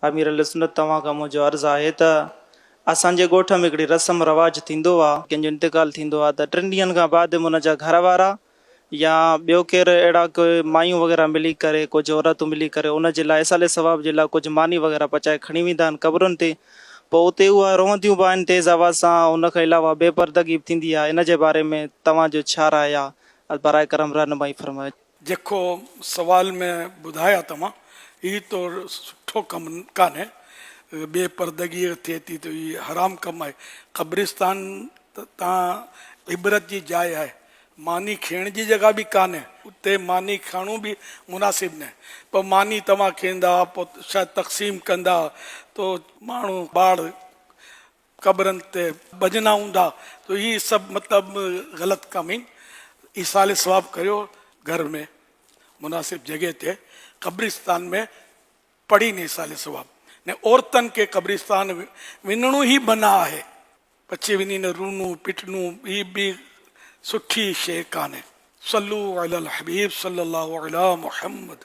अमीर अल सुन्नत तव्हां खां मुंहिंजो अर्ज़ु आहे त असांजे ॻोठ में हिकिड़ी रस्म रवाज थींदो आहे, कंहिंजो इंतिकाल थींदो आहे त 3 ॾींहंनि खां बाद हुन जा घर वारा या ॿियो केरु अहिड़ा कोई मायूं वग़ैरह मिली करे, कुझु औरतूं मिली करे उन जे लाइ इसाले सवाब जे लाइ कुझु मानी वग़ैरह पचाए खणी वेंदा आहिनि क़बरुनि ते। पोइ उते उहा रोहंदियूं बि आहिनि तेज़ आवाज़ सां। उन खां अलावा बेपर्दगी बि थींदी आहे। इन जे बारे में तव्हांजो छा राय आहे? बराए करम रहनुमाई फरमाए। जेको सवाल में ॿुधाया तव्हां, हीअ तो सुठो कमु कान्हे। बेपर्दगी थिए थी त हीअ हराम कमु आहे। क़ब्रिस्तान त तव्हां इबरत जी जाइ आहे, मानी खियण जी जॻह बि कान्हे, उते मानी खणो बि मुनासिब न। पोइ मानी तव्हां खींदा, पोइ शायदि तक़सीम कंदा तो माण्हू बाढ़ क़बरनि ते भॼंदा हूंदा, त हीअ सभु मतिलबु ग़लति कमु आहिनि। ईसाले सवाब करियो घर में मुनासिब जगह ते, क़ब्रिस्तान में पढ़ी नहीं साले सवाब ने। औरतन के क़ब्रिस्तान वञणो ही बना है, पछी वञी न रूनू पिटनू, ही भी सुठी शइ कान्हे। सल्लू अलल हबीब सल्लल्लाहु अलैहि मुहम्मद।